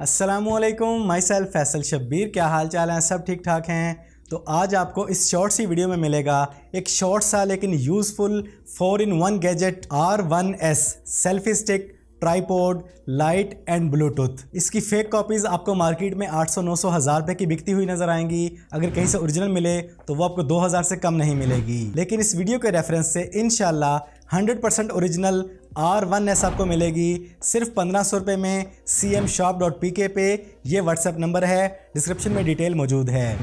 अस्सलामुअलैकुम, my self Faisal Shabbir. क्या हाल चाल हैं? सब ठीक ठाक हैं। तो आज आपको इस शॉर्ट सी वीडियो में मिलेगा एक शॉर्ट सा लेकिन useful 4-in-1 gadget R1S selfie stick, tripod, light and Bluetooth. इसकी फेक कॉपीज़ आपको मार्केट में 800-900 हज़ार रुपये की बिकती हुई नज़र आएंगी। अगर कहीं से ओरिजिनल मिले तो वो आपको 2000 से कम नहीं मिलेगी। लेकिन इस वीडियो के रेफरेंस से इंशाल्लाह 100% ओरिजिनल R1S आपको मिलेगी सिर्फ 1500 रुपये में। cmshop.pk पे ये व्हाट्सएप नंबर है, डिस्क्रिप्शन में डिटेल मौजूद है।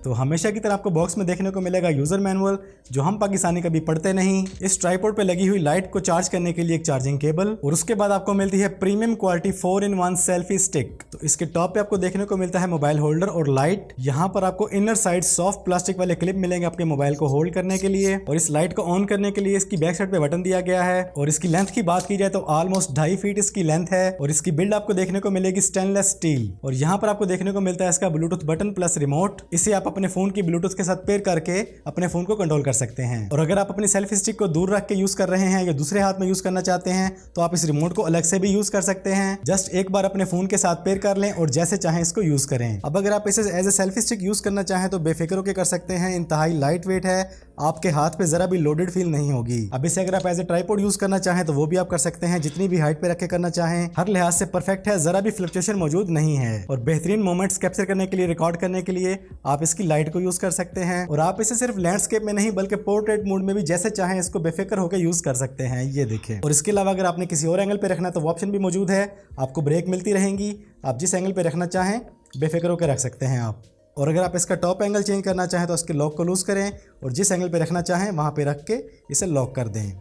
तो हमेशा की तरह आपको बॉक्स में देखने को मिलेगा यूज़र मैनुअल, जो हम पाकिस्तानी कभी पढ़ते नहीं। इस ट्राइपॉड पे लगी हुई लाइट को चार्ज करने के लिए एक चार्जिंग केबल, और उसके बाद आपको मिलती है premium quality 4-in-1 selfie stick. तो इसके टॉप पे आपको देखने को मिलता है मोबाइल होल्डर और लाइट। यहाँ पर आपको इनर साइड सॉफ्ट प्लास्टिक वाले क्लिप मिलेंगे आपके मोबाइल को होल्ड करने के लिए, और इस लाइट को ऑन करने के लिए इसकी बैक साइड पे बटन दिया गया है। और इसकी लेंथ की बात की जाए तो ऑलमोस्ट 2.5 फीट इसकी लेंथ है, और इसकी बिल्ड आपको देखने को मिलेगी स्टेनलेस स्टील। और यहाँ पर आपको देखने को मिलता है इसका ब्लूटूथ बटन प्लस रिमोट। इसे आप अपने फोन की ब्लूटूथ के साथ पेयर करके अपने फोन को कंट्रोल कर सकते हैं। और अगर आप अपनी सेल्फी स्टिक को दूर रख के यूज कर रहे हैं या दूसरे हाथ में यूज करना चाहते हैं तो आप इस रिमोट को अलग से भी यूज कर सकते हैं। जस्ट एक बार अपने फोन के साथ पेयर कर लें और जैसे चाहें इसको यूज करें। अब अगर आप इसे as a selfie stick use करना चाहें तो बेफिक्र होकर कर सकते हैं। इंतहाई लाइट वेट है, आपके हाथ पे जरा भी लोडेड फील नहीं होगी। अब इसे अगर आप एज ए ट्राइपॉड यूज करना चाहें तो वो भी आप कर सकते हैं, जितनी भी हाइट पे रख के करना चाहें। हर लिहाज से परफेक्ट है, जरा भी फ्लक्चुएशन मौजूद नहीं है। और बेहतरीन मोमेंट्स कैप्चर करने के लिए, रिकॉर्ड करने के लिए आप इसकी लाइट को यूज कर सकते हैं। और आप इसे सिर्फ लैंडस्केप में नहीं बल्कि पोर्ट्रेट मोड में भी जैसे चाहें इसको बेफिक्र होकर यूज कर सकते हैं। ये देखें। और इसके अलावा अगर आपने किसी और एंगल पे रखना है तो वो ऑप्शन भी मौजूद है, आपको ब्रेक मिलती रहेंगी। आप जिस एंगल पे रखना चाहें बेफिक्र होकर रख सकते हैं आप। और अगर आप इसका टॉप एंगल चेंज करना चाहें तो इसके लॉक को लूज करें और जिस एंगल पे रखना चाहें वहां पे रख के इसे लॉक कर दें।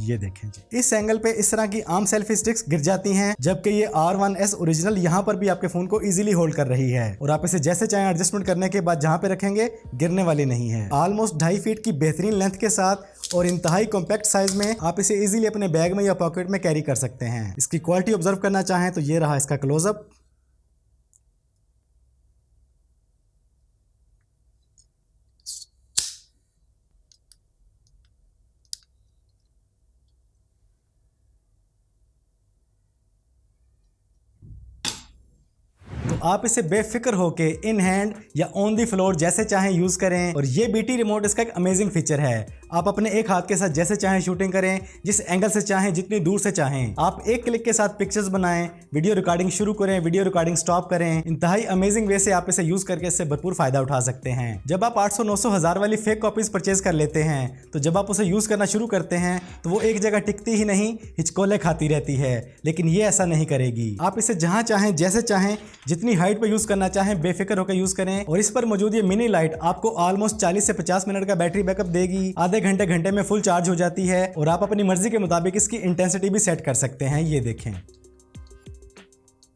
ये देखें जी, इस एंगल पे इस तरह की आम सेल्फी स्टिक्स गिर जाती हैं, जबकि ये R1S ओरिजिनल यहाँ पर भी आपके फोन को इजीली होल्ड कर रही है। और आप इसे जैसे चाहें एडजस्टमेंट करने के बाद जहां पे रखेंगे गिरने वाली नहीं है। ऑलमोस्ट 2.5 फीट की बेहतरीन लेंथ के साथ और इंतहाई कॉम्पैक्ट साइज में आप इसे इजीली अपने बैग में या पॉकेट में कैरी कर सकते हैं। इसकी क्वालिटी ऑब्जर्व करना चाहें तो ये रहा इसका क्लोजअप। आप इसे बेफिक्र होके इन हैंड या ऑन दी फ्लोर जैसे चाहें यूज करें। और ये BT रिमोट इसका एक अमेजिंग फीचर है। आप अपने एक हाथ के साथ जैसे चाहें शूटिंग करें, जिस एंगल से चाहें, जितनी दूर से चाहें। आप एक क्लिक के साथ पिक्चर्स बनाएं, वीडियो रिकॉर्डिंग शुरू करें, वीडियो रिकॉर्डिंग स्टॉप करें। इंतहाई अमेजिंग वे से आप इसे यूज करके इससे भरपूर फायदा उठा सकते हैं। जब आप 800-900 हज़ार वाली फेक कॉपीज परचेज कर लेते हैं तो जब आप उसे यूज करना शुरू करते हैं तो वो एक जगह टिकती ही नहीं, हिचकोले खाती रहती है। लेकिन ये ऐसा नहीं करेगी। आप इसे जहां चाहें, जैसे चाहें, जितनी हाइट पे यूज करना चाहें बेफिक्र होकर यूज करें। और इस पर मौजूद ये मिनी लाइट आपको ऑलमोस्ट 40 से 50 मिनट का बैटरी बैकअप देगी। आधे घंटे में फुल चार्ज हो जाती है। और आप अपनी मर्जी के मुताबिक इसकी इंटेंसिटी भी सेट कर सकते हैं। ये देखें।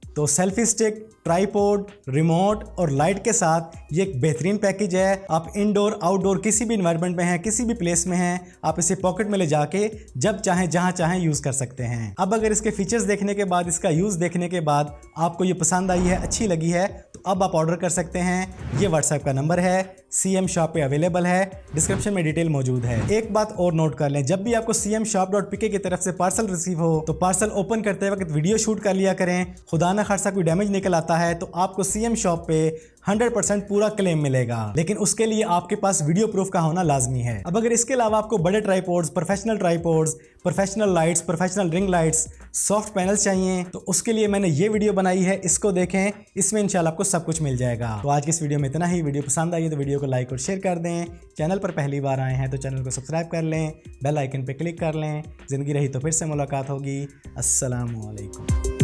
तो सेल्फी स्टिक, ट्राइपॉड, रिमोट और लाइट के साथ ये एक बेहतरीन पैकेज है। आप इंडोर आउटडोर किसी भी इन्वायरमेंट में हैं, किसी भी प्लेस में हैं, आप इसे पॉकेट में ले जाके जब चाहें जहां चाहें यूज कर सकते हैं। अब अगर इसके फीचर्स देखने के बाद, इसका यूज देखने के बाद आपको ये पसंद आई है, अच्छी लगी है, तो अब आप ऑर्डर कर सकते हैं। ये व्हाट्सएप का नंबर है, CM शॉप पे अवेलेबल है, डिस्क्रिप्शन में डिटेल मौजूद है। एक बात और नोट कर लें, जब भी आपको cmshop.pk की तरफ से पार्सल रिसीव हो तो पार्सल ओपन करते वक्त वीडियो शूट कर लिया करें। खुदा ना खासा कोई डैमेज निकल आता है तो आपको CM शॉप पे 100% पूरा क्लेम मिलेगा। लेकिन उसके लिए आपके पास वीडियो प्रूफ का होना लाजमी है। अब अगर इसके अलावा आपको बड़े tripods, professional lights, professional ring lights, soft panels चाहिए तो उसके लिए मैंने ये वीडियो बनाई है, इसको देखें। इसमें इंशाल्लाह आपको सब कुछ मिल जाएगा। तो आज की इस वीडियो में इतना ही। वीडियो पसंद आई तो वीडियो को लाइक और शेयर कर दें। चैनल पर पहली बार आए हैं तो चैनल को सब्सक्राइब कर लें, बेल आइकन पर क्लिक कर लें। जिंदगी रही तो फिर से मुलाकात होगी। अस्सलाम वालेकुम।